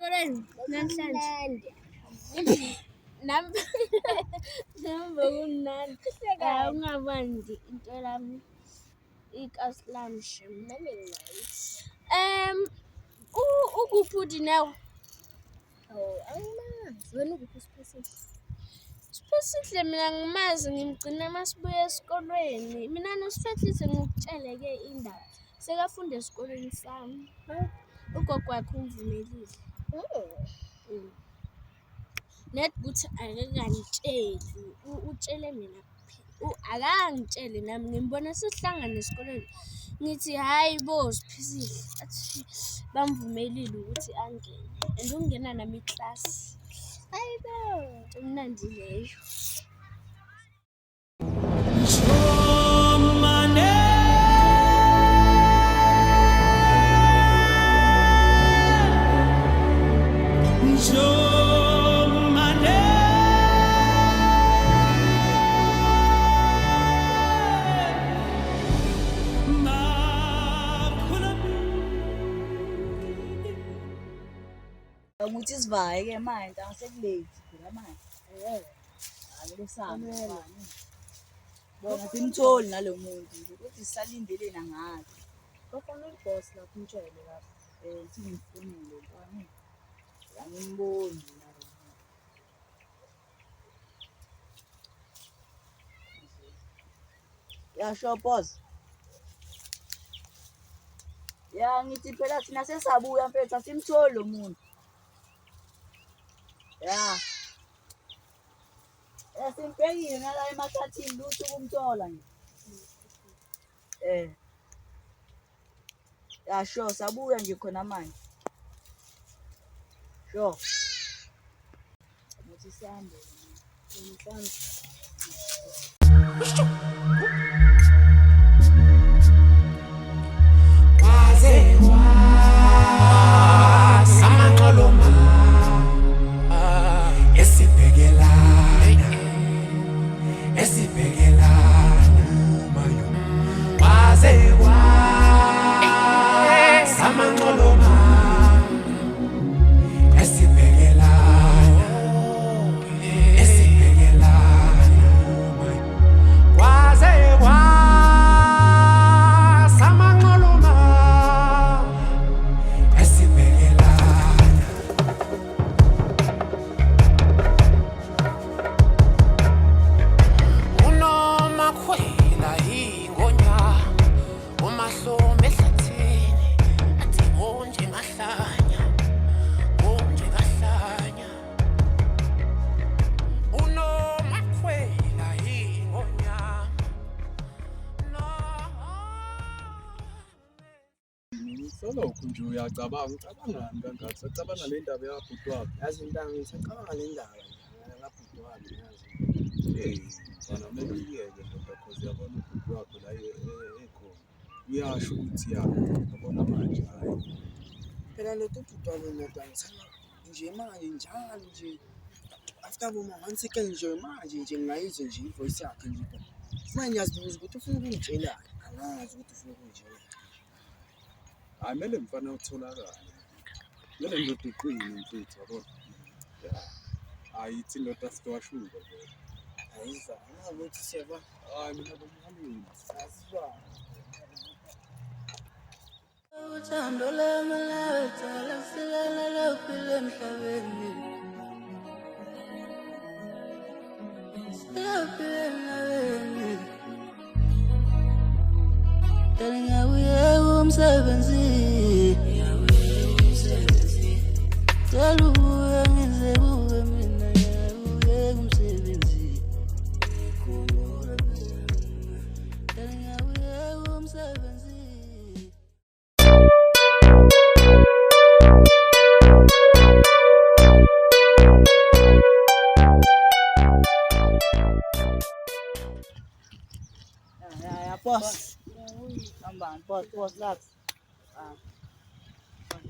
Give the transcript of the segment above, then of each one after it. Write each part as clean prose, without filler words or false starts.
esikoleni namhlanje. Namba kumnandi. Ungabandi into lami ikasi lami shem. Ukuphi uDineo? Angimazi. Wena ukuphi uSipho? Sihle mina ngimazi ngimgcina masibuya esikolweni. Mina noSifehlise ngikutsheleke indaba. Sekafunda esikoleni sami. Ugogo wakhe umvumelile. Net ukuthi akangitsheli. Utshele mina kuphela. Akangitsheli nami ngimbona sesihlangana esikoleni. Ngithi hayi bo Siphisile. Athi bamvumelile ukuthi angene. And ungena nami iclass. Hayibo. Umnandi leyo. Ukuthi sivaye ke manje angisekulate phela manje. Ake sami. Bona simtholi nalo muntu ukuthi sisalindele nangazi. Bafanele boss lapho umtshele lapho. Singimfunile kwami. Angimboni nalo. Yasho boss. Ya ngithi phela thina sesabuya mfethu asimtholi lo muntu. Ya. Simpekile nala emakhathini lutho ukumthola nje. Ya sure sabuya nje khona manje. Sure. Muthi sihambe. Solokhu nje uyacabanga kangaka sacabanga le ndaba yabhuti wakho. Yazi intanga ngisacabanga le ndaba yabhuti wakho yazi. Mfana kumele uyiyeke ndoda cause yabona ubhuti wakho la ekhona. Uyasho ukuthi yabona manje hayi. Phela lo bhuti wakho ndoda ngithanda nje manje njalo nje after boma 1 second nje manje ngingayizwe nje ivoice yakhe nje. Manje ngiyazibuza ukuthi ufuna ukungitshelani. Angazi ukuthi ufuna ukungitshelani. Hayi mele mfana utholakala. Mele ndoda iqine mfethu yabona. Ayithi indoda sitwashuka nje. Ayizwa ngabe siyaba Hayi mina bomhalini. asizwa. Uthando lami lathi lasilala lophila emhlabeni. Silaphila emhlabeni. Ngiyabuye umsebenzi. Cela ubuye ngizebuke mina ngiyabuye umsebenzi. Ngiyabuye umsebenzi. Boss. Samband, boss lax.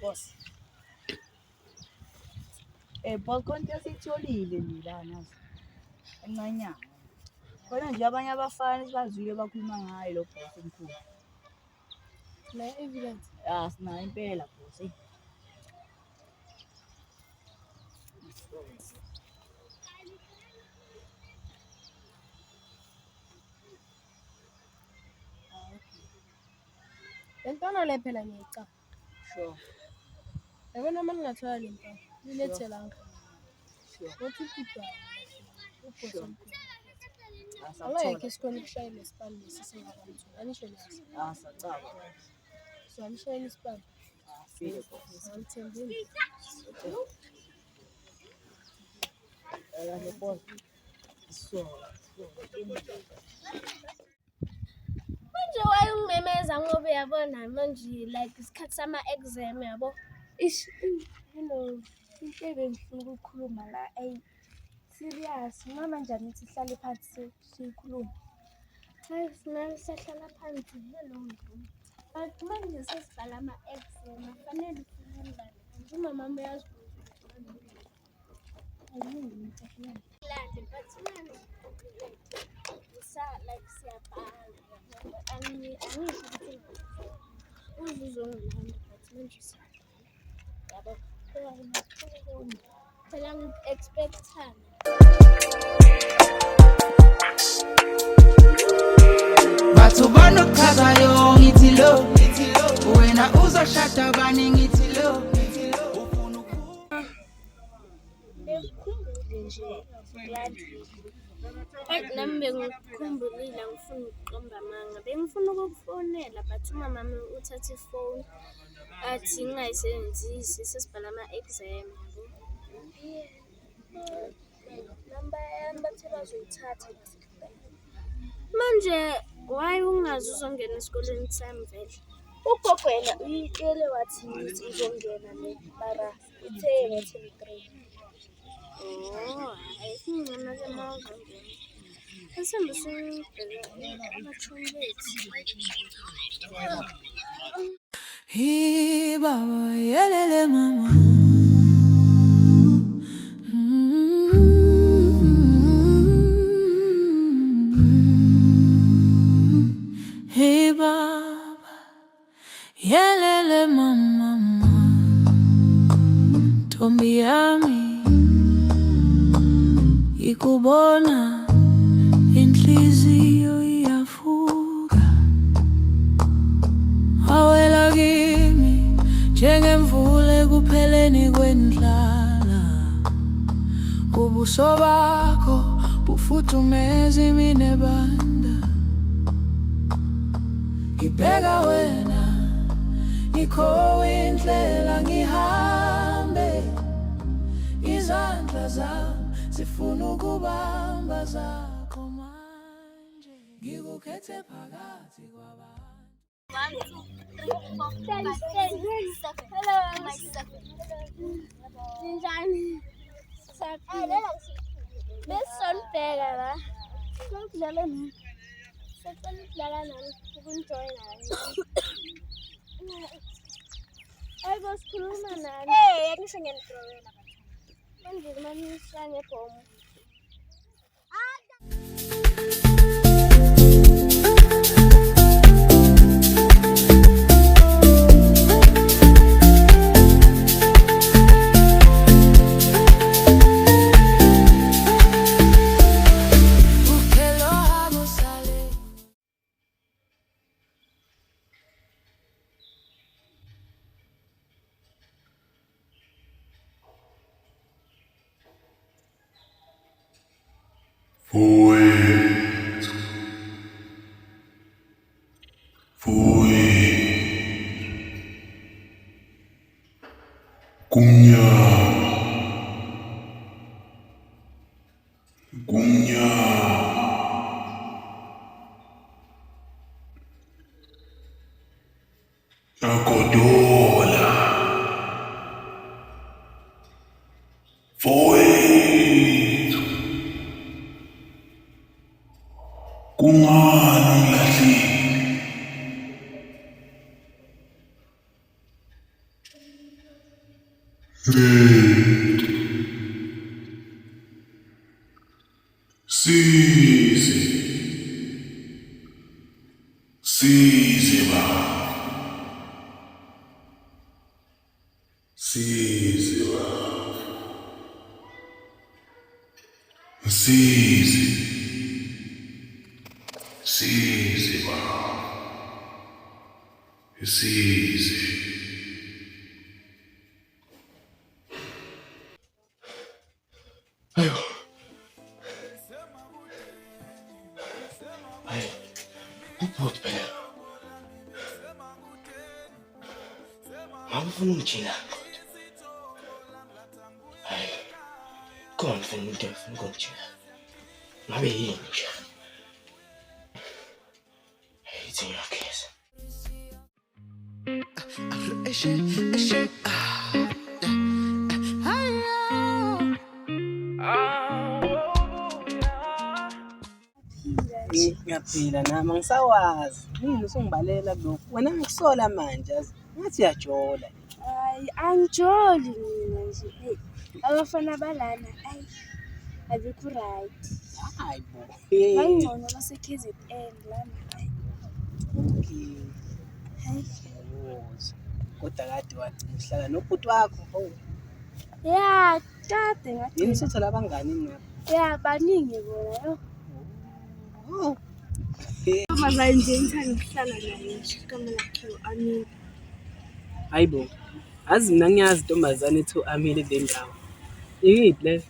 Boss. Boss konke sitholile nila nazi. Encanyana. Khona nje abanye abafana sibaziyo bakhuluma ngayo lo boss omkhulu. La evidence. Sinayo impela boss. Le ntwana le phela ngiyayicaba. Sure. Yabona uma ningathola le ntwana lilethelanga Sure. ngothi upidwayo ubhosa Sure. omkhulu angeke Asathola. sikhona ukushayela isipani lesi singakamtholi anisho naso Asacaba. so anishayela isipani Afike boss. angithembile Le boss. So. Manje wayungimemeza ngoba uyabona manje like isikhathi sama-exam yabo. Ish, you know, into ebengifuna ukuyikhuluma la, serious, noma njani ukuthi sihlale phansi siyikhulume. Hayi, simele sihlala phansi, hello. But manje sesibhala ama-exam, kufanele sikhulume. Umama wami uyazibuza but manje like siyabhala angisho ukuthi uzuzo ngilanda but manje siyabhala yabo phela ngi-expect-ana. batho banochazayo ngithi lo wena uzoshada bani ngithi lo Bekukhumbule nje like nami bengikhumbulile angifuni ukuqamba amanga bengifuna ukukufonela but umama wami uthathe ifoni athi ngingayisebenzisi sesibhala ama-exam namba yami bathe bazoyithatha manje why ungazi uzongena esikoleni sami vele ugogo yena uyitshele wathi uzongena mara uthe ngo-23. Hayi kungcono ke uma uzongena esambe sibheka abathumi bethu. Hey baba yelele mama Hey baba yelele mama Ntombi yami ikubona inhliziyo iyafuka awela kimi njengemvula ekupheleni kwendlala ubuso bakho bufuthumeza iminebanda ngibheka wena ngikho indlela ngihambe izandla zami zifuna ukubamba zakho manje ngikukhethe phakathi kwabantu 1, 2, 3, 4, 5, 6, 7. Hello, my 7. Ninjani? Besonibheka la. Sokudlala nani? Sokudlala nani? Ukunjoyina nani? Ayiko sikhuluma nani? Angisho ngiyanidrowela bathu. Manje manisha ngebhomu. Yagodola. Fowethu. Kungani ulahlile? Size baba. Size baba. Sizi. Sizi baba. Sizi. Ayo. Ayo. Uput phela. Angifuni ungijina. Hayi. Khona ngifuna umuntu efuna ukungijina. Ngabe yini nje? It's in your case. Ngiyaphila nami angisawazi. Yini usungibalela lokhu? Wena ngikusola manje yazi. Ngathi uyajola. Hayi angijoli mina nje. Hey, abafana balana abikho right. Hayi bo. Bangcono base-KZN lana. Okay. Hayi. Kodwa kade wagcina uhlala nobhuti wakho. Oh. Ya, kade ngathi. Yini sithola abangani ngapha? Ya, baningi bona yo. Oh. Manje nje ngithanda ukuhlala naye nje igama lakhe Amile. Hayibo. Azi mina ngiyazi intombazane ethu Amile kule ndawo. Yiphi le?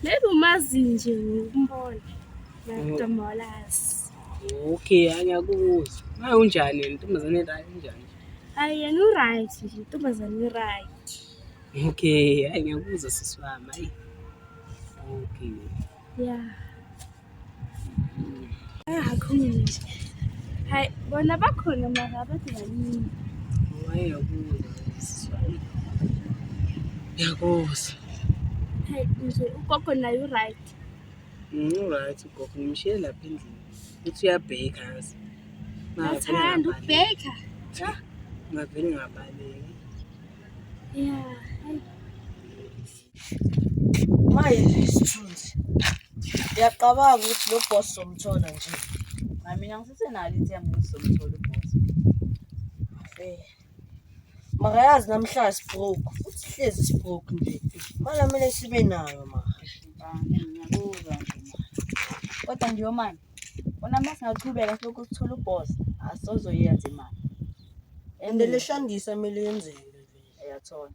Maybe umazi nje ukumbona. Nakudomolazi. Okay, angiyakuzwa. Maye unjani intombazane la unjani? Hayi yena u-right nje, intombazane i-right. Okay, hayi ngiyakuzwa sisi wami. Hayi. Okay. Ya. Hakhona nje. Hayi bona bakhona mara bathi baningi. Ngiyakuzwa sisi wami. Ngiyakuzwa. Hayi nje ugogo naye u-right. Right, ugogo ngimshiye lapha endlini. Uthi uyabheka yazi. Ngathanda ukubheka. Cha. Ngavele ngabaleki. Ya, hayi. Manje isithunzi. Ngiyaqabanga ukuthi lo boss somthola nje. Mina ngisesenalo ithemba ukuthi somthola uboss. Makayazi namhlanje sibroke. Uthi hlezi sibroke nje. Mala kumele sibe nayo ma. Ngiyakuzwa nje. Kodwa nje manje. Bona masingaqhubeka lokho sithola uboss, asozoyenza imali. Endele shandisa kumele yenzeke nje. Uyathola.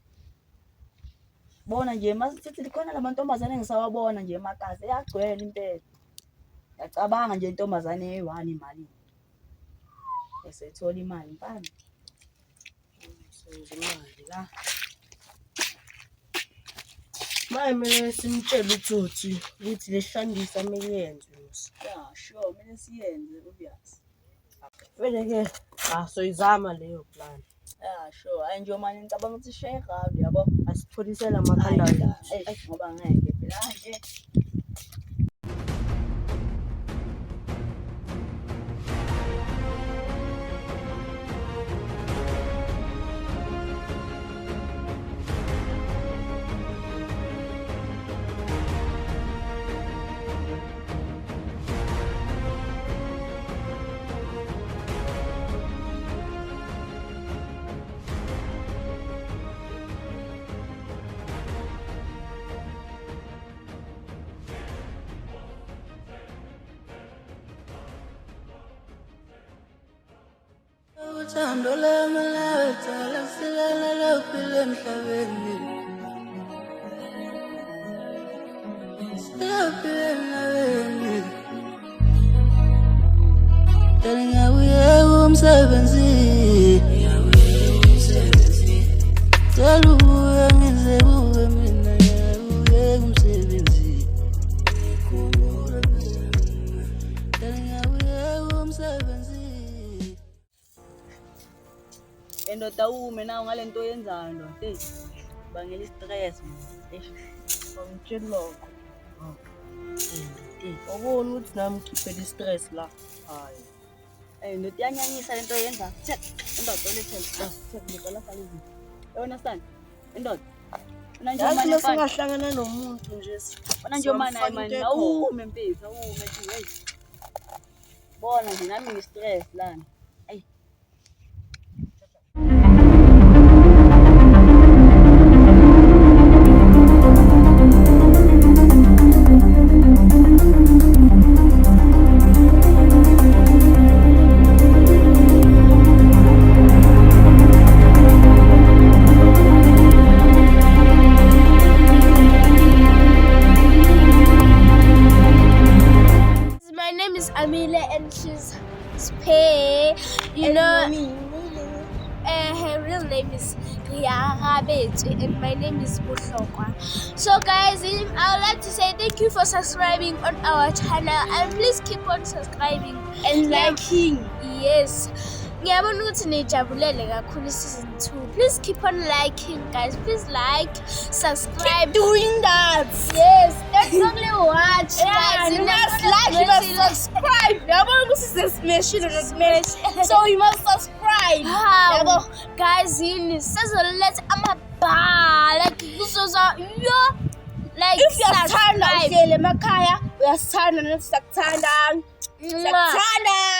Bona nje masithi likhona lamantombazane engisawabona nje emakhazi eyagcwele impela. Ngiyacabanga nje intombazane eyi-1 imali. Esethola imali mfana. Senze imali la. Maye kumele simtshele utsotsi ukuthi leshandisa kumele yenziwe. Ya, sure, kumele siyenze obvious. Vele ke soyizama leyo plan. Ya, sure. Hayi nje manje ngicabanga ukuthi share round yabo. Asipholisela amakhanda wethu. Ngoba ngeke phela nje. Uthando lami laletha lasilala lophila emhlabeni. Silaphila emhlabeni. Dali ngabuye umsebenzi. Dali ubuye ngize buke mina ngabuye umsebenzi. Dali ngabuye umsebenzi. Endoda ume nawo ngalento oyenzayo ndo. Bangela istress mina. Ngitshela lokho. Ubona ukuthi nami ngikhiphela istress la. Hayi. Ndoda iyanyanyisa lento oyenzayo. Endoda olethela. Ngicela falezi. Yona sani. Endoda. Mina nje manje singahlangana nomuntu nje. Bona nje manje awume mpisa, awume thi hey. Bona nje nami ngistress lana. her real name is Riarabet and my name is Bushokwa. So guys, I would like to say thank you for subscribing on our channel and please keep on subscribing And liking. Yes. Ngiyabona ukuthi nijabulele kakhulu season 2. Please keep on liking, guys. Please like, subscribe. Keep doing that. Yes, that's only watch, Yeah, guys. you must like, you must subscribe. Ngiyabona ukuthi sesmash so you must subscribe. How? Guys, yini sezoletha amabhala kuzoza yo like If you're tired subscribe. uhlele emakhaya, uyathanda nathi siyakuthanda. Mwah. Siyakuthanda.